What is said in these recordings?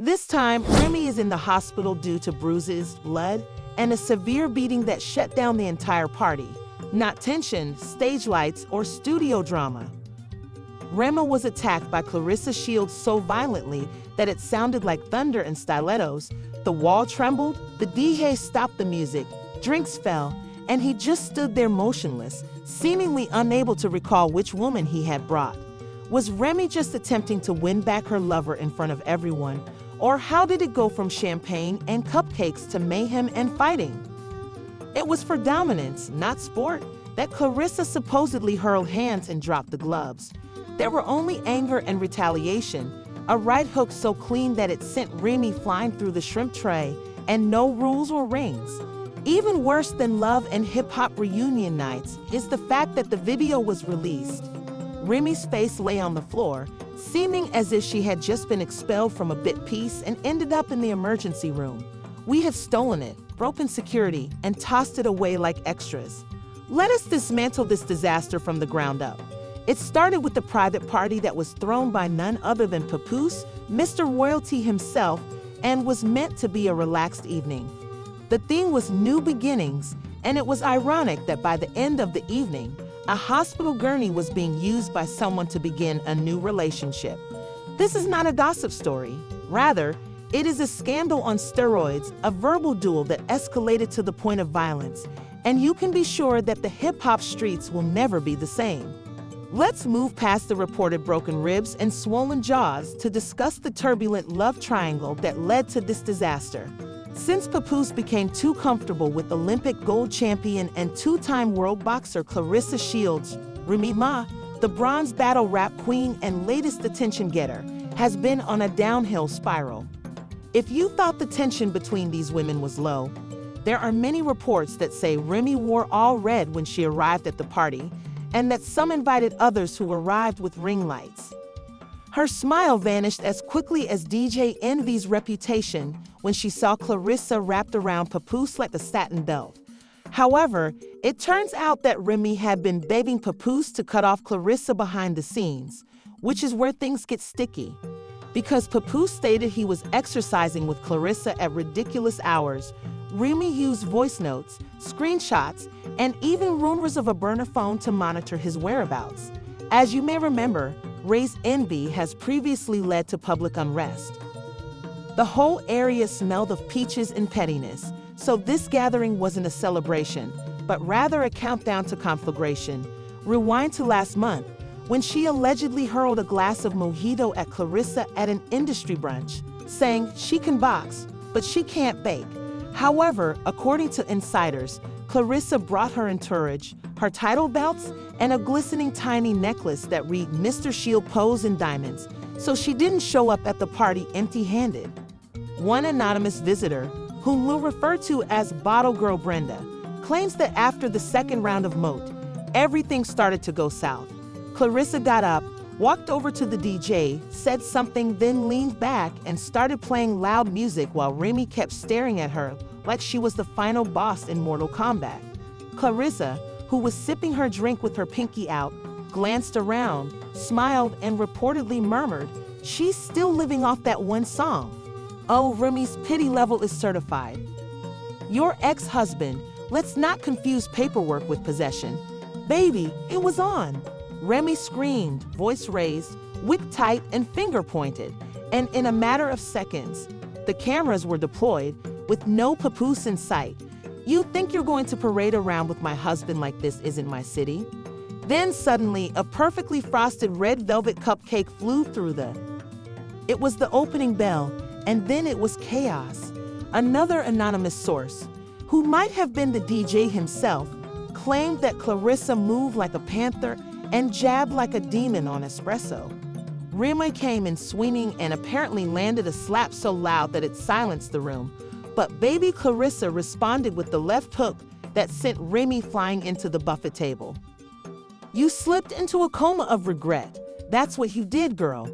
This time, Remy is in the hospital due to bruises, blood, and a severe beating that shut down the entire party. Not tension, stage lights, or studio drama. Remy was attacked by Claressa Shields so violently that it sounded like thunder and stilettos. The wall trembled, the DJ stopped the music, drinks fell, and he just stood there motionless, seemingly unable to recall which woman he had brought. Was Remy just attempting to win back her lover in front of everyone? Or how did it go from champagne and cupcakes to mayhem and fighting? It was for dominance, not sport, that Claressa supposedly hurled hands and dropped the gloves. There were only anger and retaliation, a right hook so clean that it sent Remy flying through the shrimp tray, and no rules or rings. Even worse than love and hip-hop reunion nights is the fact that the video was released. Remy's face lay on the floor, seeming as if she had just been expelled from a bit piece and ended up in the emergency room. We have stolen it, broken security, and tossed it away like extras. Let us dismantle this disaster from the ground up. It started with the private party that was thrown by none other than Papoose, Mr. Royalty himself, and was meant to be a relaxed evening. The theme was new beginnings, and it was ironic that by the end of the evening, a hospital gurney was being used by someone to begin a new relationship. This is not a gossip story. Rather, it is a scandal on steroids, a verbal duel that escalated to the point of violence, and you can be sure that the hip-hop streets will never be the same. Let's move past the reported broken ribs and swollen jaws to discuss the turbulent love triangle that led to this disaster. Since Papoose became too comfortable with Olympic gold champion and two-time world boxer Claressa Shields, Remy Ma, the bronze battle rap queen and latest attention getter, has been on a downhill spiral. If you thought the tension between these women was low, there are many reports that say Remy wore all red when she arrived at the party, and that some invited others who arrived with ring lights. Her smile vanished as quickly as DJ Envy's reputation when she saw Claressa wrapped around Papoose like a satin belt. However, it turns out that Remy had been begging Papoose to cut off Claressa behind the scenes, which is where things get sticky. Because Papoose stated he was exercising with Claressa at ridiculous hours, Remy used voice notes, screenshots, and even rumors of a burner phone to monitor his whereabouts. As you may remember, Ray's envy has previously led to public unrest. The whole area smelled of peaches and pettiness, so this gathering wasn't a celebration, but rather a countdown to conflagration. Rewind to last month, when she allegedly hurled a glass of mojito at Claressa at an industry brunch, saying she can box, but she can't bake. However, according to insiders, Claressa brought her entourage, her title belts, and a glistening tiny necklace that read Mr. Shield Pose in diamonds, so she didn't show up at the party empty-handed. One anonymous visitor, whom we'll refer to as Bottle Girl Brenda, claims that after the second round of Moat, everything started to go south. Claressa got up, walked over to the DJ, said something, then leaned back and started playing loud music while Remy kept staring at her like she was the final boss in Mortal Kombat. Claressa, who was sipping her drink with her pinky out, glanced around, smiled, and reportedly murmured, "She's still living off that one song." Oh, Remy's pity level is certified. Your ex-husband, let's not confuse paperwork with possession. Baby, it was on. Remy screamed, voice raised, wig tight, and finger pointed, and in a matter of seconds, the cameras were deployed with no Papoose in sight. You think you're going to parade around with my husband like this isn't my city? Then suddenly, a perfectly frosted red velvet cupcake flew through the... It was the opening bell, and then it was chaos. Another anonymous source, who might have been the DJ himself, claimed that Claressa moved like a panther and jabbed like a demon on espresso. Remy came in swinging and apparently landed a slap so loud that it silenced the room. But baby Claressa responded with the left hook that sent Remy flying into the buffet table. You slipped into a coma of regret. That's what you did, girl.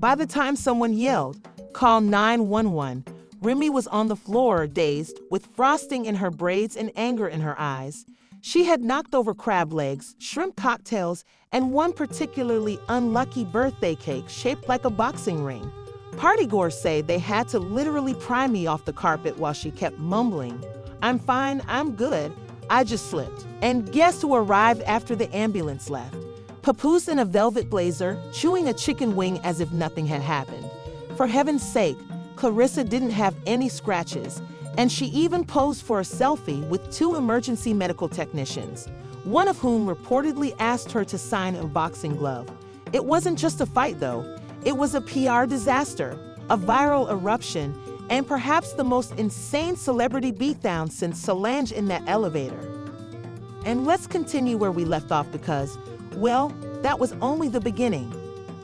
By the time someone yelled, "Call 911," Remy was on the floor, dazed, with frosting in her braids and anger in her eyes. She had knocked over crab legs, shrimp cocktails, and one particularly unlucky birthday cake shaped like a boxing ring. Partygoers say they had to literally pry me off the carpet while she kept mumbling, "I'm fine, I'm good, I just slipped." And guess who arrived after the ambulance left? Papoose in a velvet blazer, chewing a chicken wing as if nothing had happened. For heaven's sake, Claressa didn't have any scratches, and she even posed for a selfie with two emergency medical technicians, one of whom reportedly asked her to sign a boxing glove. It wasn't just a fight, though. It was a PR disaster, a viral eruption, and perhaps the most insane celebrity beatdown since Solange in that elevator. And let's continue where we left off because, well, that was only the beginning.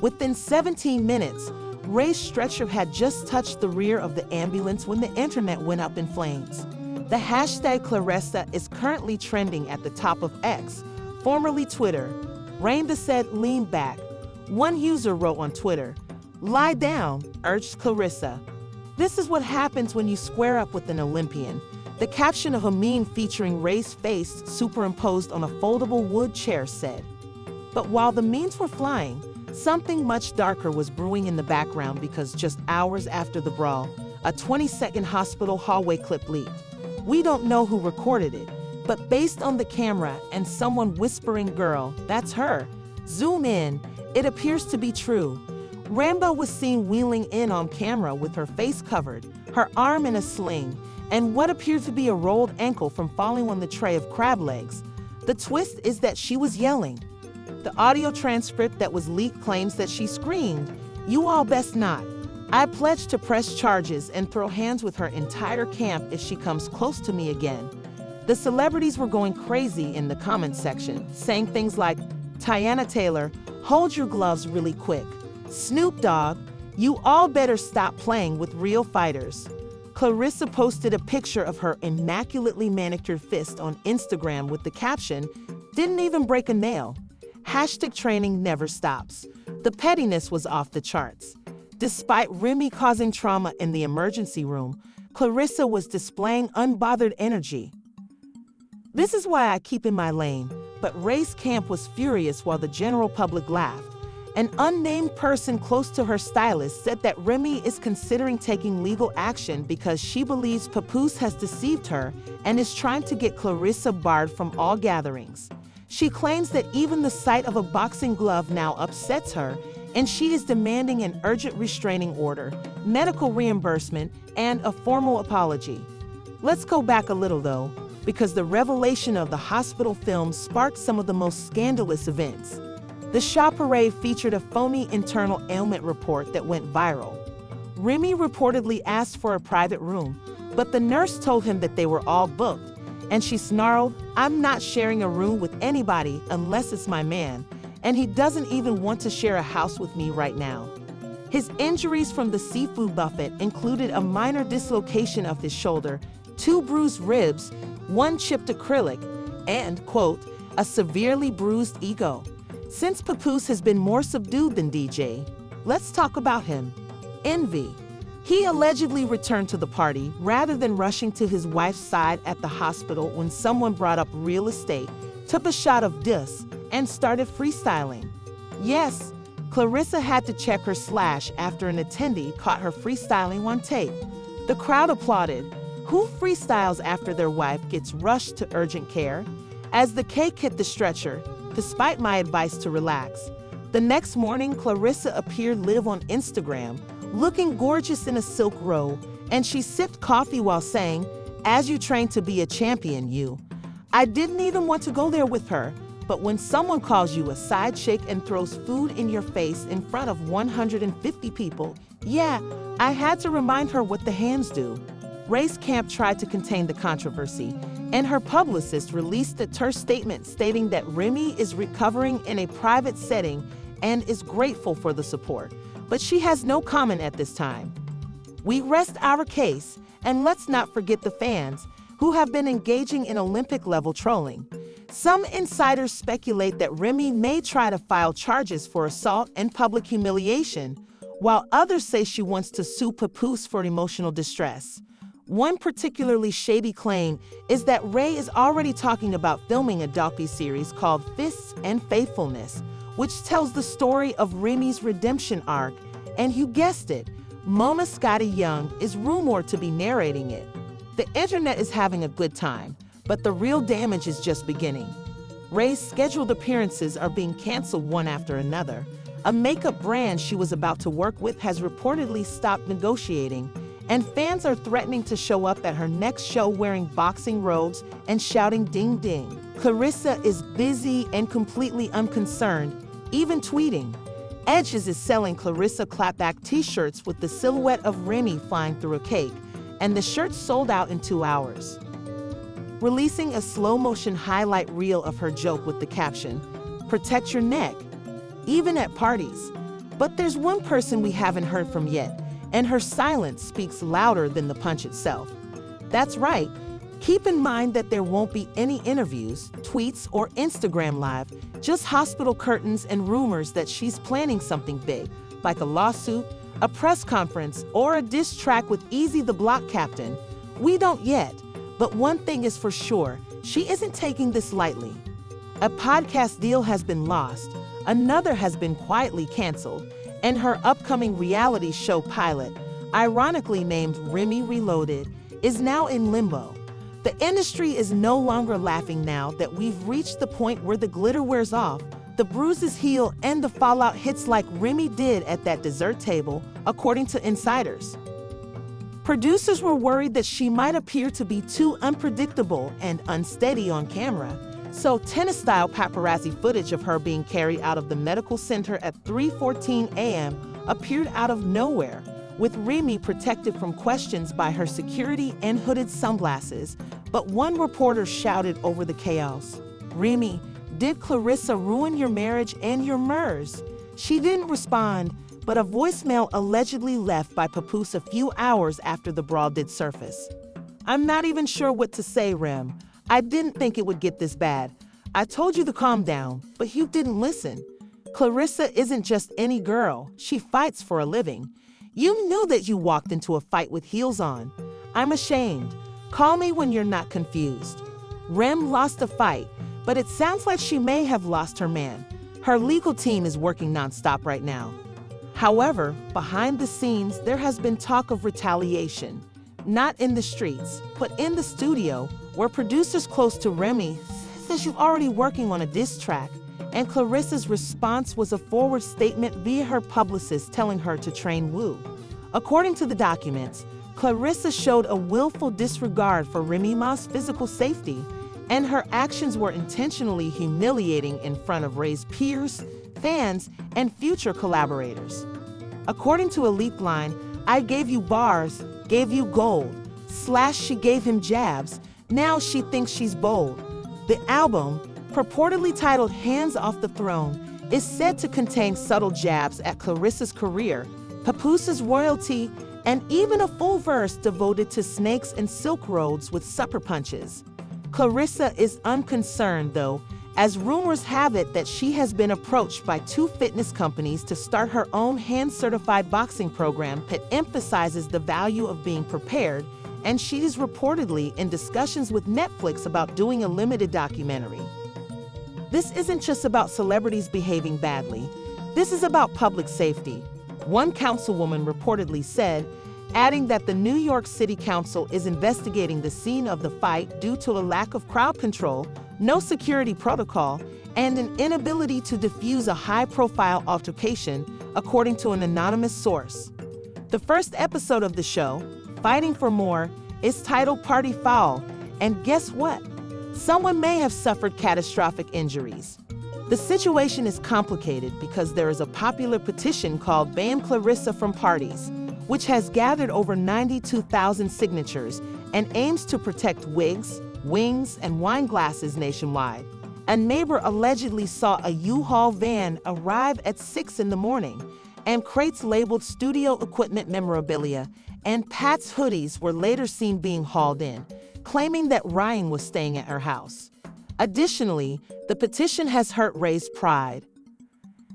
Within 17 minutes, Ray's stretcher had just touched the rear of the ambulance when the internet went up in flames. The hashtag Claressa is currently trending at the top of X, formerly Twitter. Rainda said, "Lean back." One user wrote on Twitter, "Lie down," urged Claressa. This is what happens when you square up with an Olympian. The caption of a meme featuring Ray's face superimposed on a foldable wood chair said. But while the memes were flying, something much darker was brewing in the background because just hours after the brawl, a 20-second hospital hallway clip leaked. We don't know who recorded it, but based on the camera and someone whispering, "Girl, that's her," zoom in, it appears to be true. Rambo was seen wheeling in on camera with her face covered, her arm in a sling, and what appeared to be a rolled ankle from falling on the tray of crab legs. The twist is that she was yelling. The audio transcript that was leaked claims that she screamed, "You all best not. I pledge to press charges and throw hands with her entire camp if she comes close to me again." The celebrities were going crazy in the comments section, saying things like, "Tiana Taylor, hold your gloves really quick. Snoop Dogg, you all better stop playing with real fighters." Claressa posted a picture of her immaculately manicured fist on Instagram with the caption, "Didn't even break a nail." Hashtag training never stops. The pettiness was off the charts. Despite Remy causing trauma in the emergency room, Claressa was displaying unbothered energy. This is why I keep in my lane, but Ray's camp was furious while the general public laughed. An unnamed person close to her stylist said that Remy is considering taking legal action because she believes Papoose has deceived her and is trying to get Claressa barred from all gatherings. She claims that even the sight of a boxing glove now upsets her, and she is demanding an urgent restraining order, medical reimbursement, and a formal apology. Let's go back a little, though, because the revelation of the hospital film sparked some of the most scandalous events. The Shaw Parade featured a phony internal ailment report that went viral. Remy reportedly asked for a private room, but the nurse told him that they were all booked, and she snarled, "I'm not sharing a room with anybody unless it's my man, and he doesn't even want to share a house with me right now." His injuries from the seafood buffet included a minor dislocation of his shoulder, 2 bruised ribs, 1 chipped acrylic, and, quote, "a severely bruised ego." Since Papoose has been more subdued than DJ, let's talk about him. Envy. He allegedly returned to the party rather than rushing to his wife's side at the hospital when someone brought up real estate, took a shot of Dus, and started freestyling. Yes, Claressa had to check her slash after an attendee caught her freestyling on tape. The crowd applauded. Who freestyles after their wife gets rushed to urgent care? As the cake hit the stretcher, despite my advice to relax, the next morning Claressa appeared live on Instagram, looking gorgeous in a silk robe, and she sipped coffee while saying, "As you train to be a champion, you." I didn't even want to go there with her, but when someone calls you a side chick and throws food in your face in front of 150 people, yeah, I had to remind her what the hands do. Ray's camp tried to contain the controversy, and her publicist released a terse statement stating that Remy is recovering in a private setting and is grateful for the support, but she has no comment at this time. We rest our case, and let's not forget the fans, who have been engaging in Olympic-level trolling. Some insiders speculate that Remy may try to file charges for assault and public humiliation, while others say she wants to sue Papoose for emotional distress. One particularly shady claim is that Ray is already talking about filming a docu-series called Fists and Faithfulness, which tells the story of Remy's redemption arc, and you guessed it, Mona Scotty Young is rumored to be narrating it. The internet is having a good time, but the real damage is just beginning. Ray's scheduled appearances are being canceled one after another. A makeup brand she was about to work with has reportedly stopped negotiating, and fans are threatening to show up at her next show wearing boxing robes and shouting ding ding. Claressa is busy and completely unconcerned, even tweeting. Edges is selling Claressa clapback t-shirts with the silhouette of Remy flying through a cake, and the shirts sold out in 2 hours. Releasing a slow-motion highlight reel of her joke with the caption, "Protect your neck," even at parties. But there's one person we haven't heard from yet, and her silence speaks louder than the punch itself. That's right. Keep in mind that there won't be any interviews, tweets, or Instagram Live, just hospital curtains and rumors that she's planning something big, like a lawsuit, a press conference, or a diss track with Easy the Block Captain. We don't yet, but one thing is for sure, she isn't taking this lightly. A podcast deal has been lost, another has been quietly canceled, and her upcoming reality show pilot, ironically named Remy Reloaded, is now in limbo. The industry is no longer laughing now that we've reached the point where the glitter wears off, the bruises heal, and the fallout hits like Remy did at that dessert table, according to insiders. Producers were worried that she might appear to be too unpredictable and unsteady on camera, so tennis-style paparazzi footage of her being carried out of the medical center at 3:14 a.m. appeared out of nowhere, with Remy protected from questions by her security and hooded sunglasses. But one reporter shouted over the chaos, "Remy, did Claressa ruin your marriage and your MERS?" She didn't respond, but a voicemail allegedly left by Papoose a few hours after the brawl did surface. "I'm not even sure what to say, Rem. I didn't think it would get this bad. I told you to calm down, but you didn't listen. Claressa isn't just any girl. She fights for a living. You knew that you walked into a fight with heels on. I'm ashamed. Call me when you're not confused." Rem lost a fight, but it sounds like she may have lost her man. Her legal team is working nonstop right now. However, behind the scenes, there has been talk of retaliation. Not in the streets, but in the studio, where producers close to Remy says you're already working on a diss track, and Claressa's response was a forward statement via her publicist telling her to train Wu. According to the documents, Claressa showed a willful disregard for Remy Ma's physical safety, and her actions were intentionally humiliating in front of Ray's peers, fans, and future collaborators. According to a leaked line, "I gave you bars, gave you gold," / she gave him jabs, now she thinks she's bold. The album, purportedly titled Hands Off the Throne, is said to contain subtle jabs at Claressa's career, Papoose's royalty, and even a full verse devoted to snakes and silk roads with sucker punches. Claressa is unconcerned, though, as rumors have it that she has been approached by 2 fitness companies to start her own hand-certified boxing program that emphasizes the value of being prepared, and she is reportedly in discussions with Netflix about doing a limited documentary. This isn't just about celebrities behaving badly. This is about public safety, one councilwoman reportedly said, adding that the New York City Council is investigating the scene of the fight due to a lack of crowd control, no security protocol, and an inability to defuse a high-profile altercation, according to an anonymous source. The first episode of the show, Fighting for More, is titled Party Foul, and guess what? Someone may have suffered catastrophic injuries. The situation is complicated because there is a popular petition called Ban Claressa from Parties, which has gathered over 92,000 signatures and aims to protect wigs, wings, and wine glasses nationwide. A neighbor allegedly saw a U-Haul van arrive at 6 in the morning, and crates labeled studio equipment memorabilia and Pat's hoodies were later seen being hauled in, claiming that Ryan was staying at her house. Additionally, the petition has hurt Ray's pride.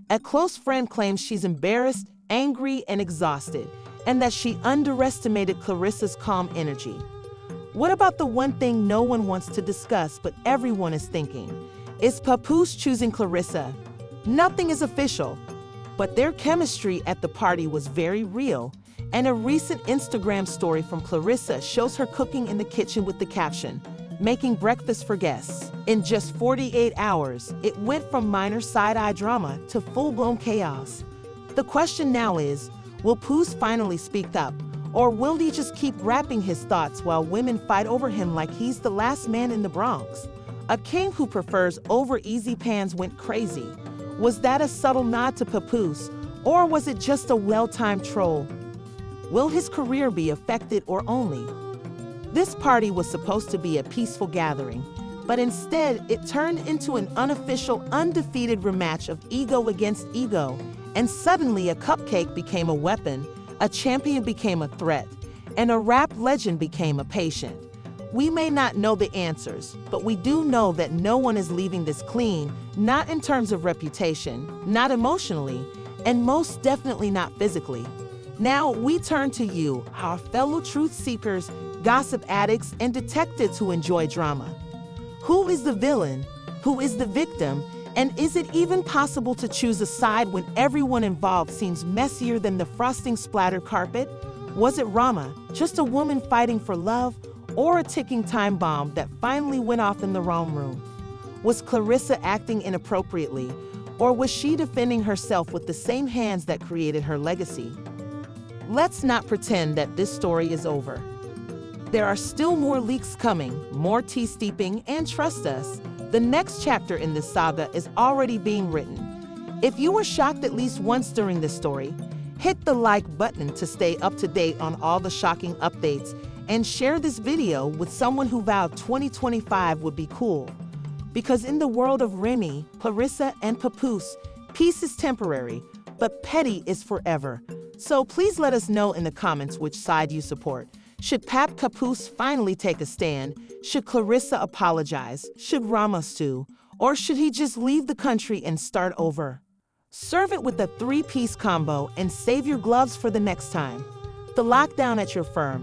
A close friend claims she's embarrassed, angry, and exhausted, and that she underestimated Claressa's calm energy. What about the one thing no one wants to discuss but everyone is thinking? Is Papoose choosing Claressa? Nothing is official, but their chemistry at the party was very real, And a recent Instagram story from Claressa shows her cooking in the kitchen with the caption, "Making breakfast for guests." In just 48 hours, it went from minor side-eye drama to full-blown chaos. The question now is, will Papoose finally speak up? Or will he just keep wrapping his thoughts while women fight over him like he's the last man in the Bronx? A king who prefers over easy pans went crazy. Was that a subtle nod to Papoose, or was it just a well-timed troll? Will his career be affected or only? This party was supposed to be a peaceful gathering, but instead it turned into an unofficial, undefeated rematch of ego against ego, and suddenly a cupcake became a weapon, a champion became a threat, and a rap legend became a patient. We may not know the answers, but we do know that no one is leaving this clean, not in terms of reputation, not emotionally, and most definitely not physically. Now we turn to you, our fellow truth seekers, gossip addicts, and detectives who enjoy drama. Who is the villain? Who is the victim? And is it even possible to choose a side when everyone involved seems messier than the frosting splattered carpet? Was it Rama, just a woman fighting for love, or a ticking time bomb that finally went off in the wrong room? Was Claressa acting inappropriately, or was she defending herself with the same hands that created her legacy? Let's not pretend that this story is over. There are still more leaks coming, more tea steeping, and trust us, the next chapter in this saga is already being written. If you were shocked at least once during this story, hit the like button to stay up to date on all the shocking updates, and share this video with someone who vowed 2025 would be cool. Because in the world of Remy, Claressa, and Papoose, peace is temporary, but petty is forever. So please let us know in the comments which side you support. Should Papoose finally take a stand? Should Claressa apologize? Should Rama sue? Or should he just leave the country and start over? Serve it with a 3-piece combo and save your gloves for the next time. The lockdown at your firm.